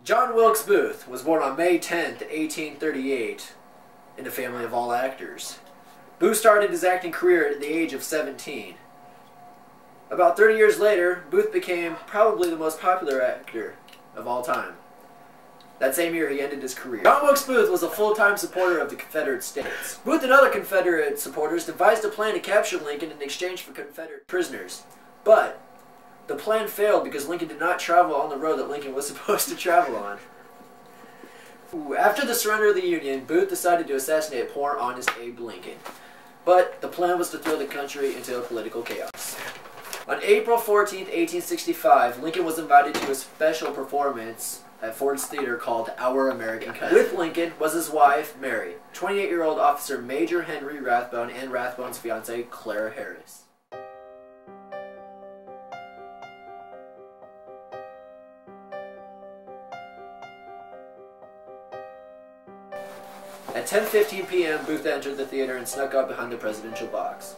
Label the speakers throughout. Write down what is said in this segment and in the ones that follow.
Speaker 1: John Wilkes Booth was born on May 10th, 1838, in a family of all actors. Booth started his acting career at the age of 17. About 30 years later, Booth became probably the most popular actor of all time. That same year, he ended his career. John Wilkes Booth was a full-time supporter of the Confederate States. Booth and other Confederate supporters devised a plan to capture Lincoln in exchange for Confederate prisoners. But the plan failed because Lincoln did not travel on the road that Lincoln was supposed to travel on. After the surrender of the Union, Booth decided to assassinate poor, honest Abe Lincoln. But the plan was to throw the country into a political chaos. On April 14, 1865, Lincoln was invited to a special performance at Ford's Theater called Our American Cousin. With Lincoln was his wife, Mary, 28-year-old officer Major Henry Rathbone, and Rathbone's fiancée, Clara Harris. At 10:15 p.m., Booth entered the theater and snuck up behind the presidential box.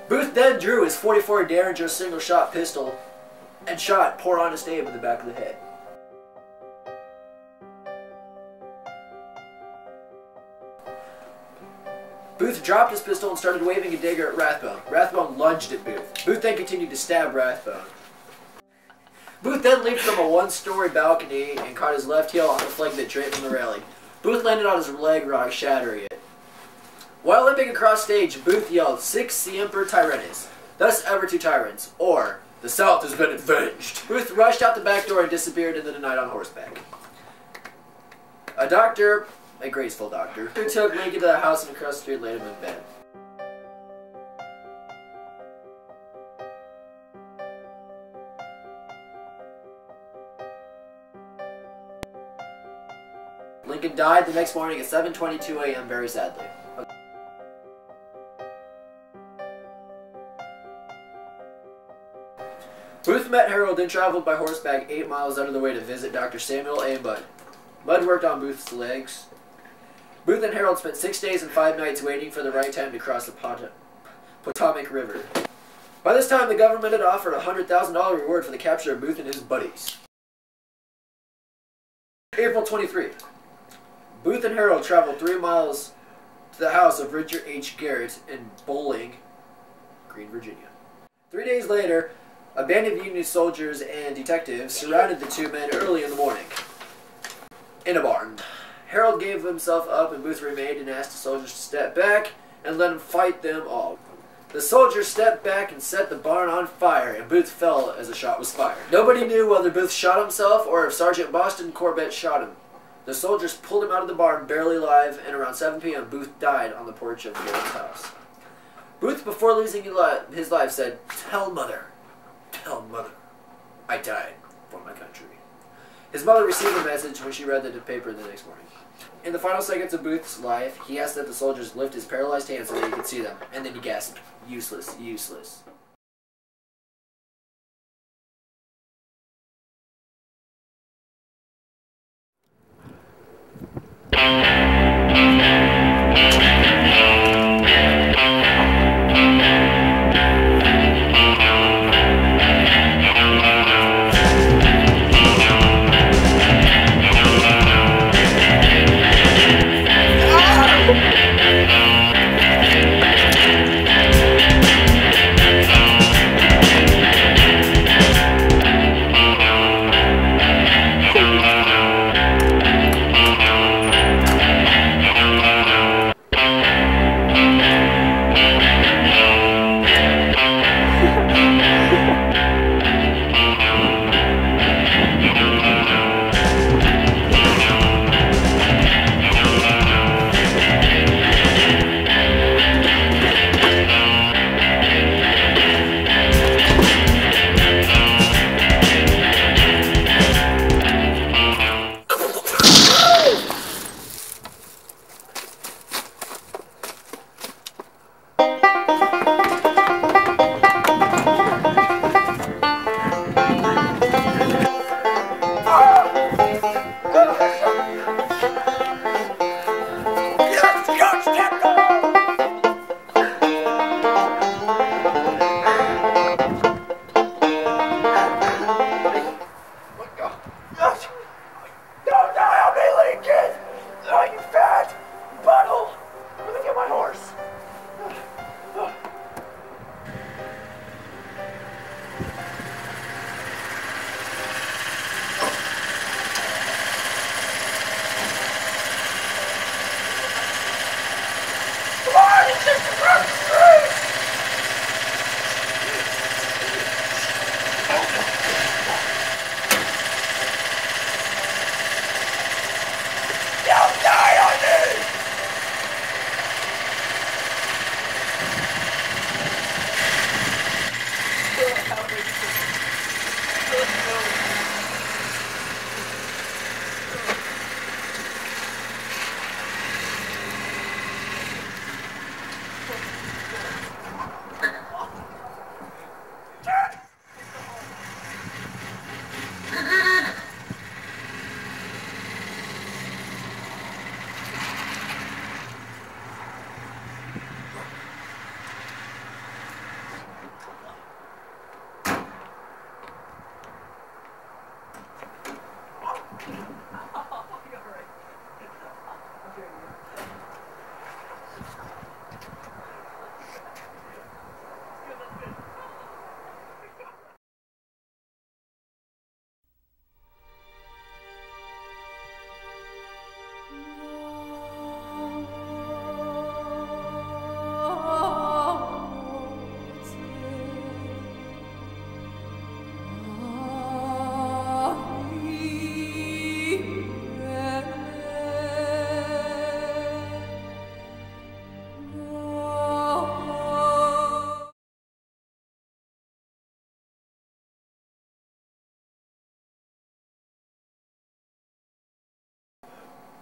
Speaker 1: Booth then drew his .44 Derringer single-shot pistol and shot poor honest Abe in the back of the head. Booth dropped his pistol and started waving a dagger at Rathbone. Rathbone lunged at Booth. Booth then continued to stab Rathbone. Booth then leaped from a one-story balcony and caught his left heel on the flag that draped from the railing. Booth landed on his leg rock, shattering it. While limping across stage, Booth yelled, "Sic Semper Tyrannis," thus ever to tyrants, or, "The South has been avenged." Booth rushed out the back door and disappeared into the night on horseback. A graceful doctor, who took Lincoln to the house and across the street laid him in bed. Lincoln died the next morning at 7:22 a.m. very sadly. Booth met Harold and traveled by horseback 8 miles out of the way to visit Dr. Samuel A. Mudd. Mudd worked on Booth's legs. Booth and Harold spent 6 days and 5 nights waiting for the right time to cross the Potomac River. By this time, the government had offered a $100,000 reward for the capture of Booth and his buddies. April 23. Booth and Harold traveled 3 miles to the house of Richard H. Garrett in Bowling Green, Virginia. 3 days later, a band of Union soldiers and detectives surrounded the two men early in the morning in a barn. Harold gave himself up and Booth remained and asked the soldiers to step back and let him fight them all. The soldiers stepped back and set the barn on fire, and Booth fell as a shot was fired. Nobody knew whether Booth shot himself or if Sergeant Boston Corbett shot him. The soldiers pulled him out of the barn barely alive, and around 7 p.m. Booth died on the porch of Garrett's house. Booth, before losing his life, said, tell mother, I died for my country." His mother received the message when she read the paper the next morning. In the final seconds of Booth's life, he asked that the soldiers lift his paralyzed hands so that he could see them, and then he gasped, "Useless, useless."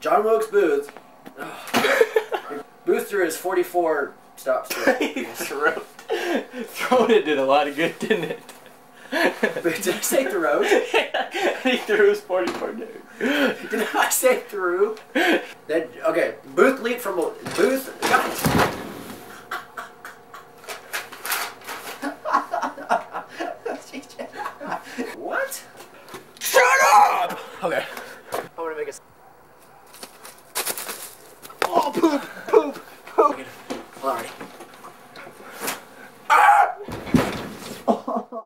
Speaker 1: John Wilkes Booth. Booth threw his 44 stops.
Speaker 2: He thrown it did a lot of good, didn't it?
Speaker 1: Did I say throw?
Speaker 2: He threw his 44 dude.
Speaker 1: Did I say through? Then okay, Booth leaped from a Booth. What?
Speaker 2: Shut up! Okay.
Speaker 1: I'm gonna make a.
Speaker 2: Oh, poop, poop, poop.
Speaker 1: Alright.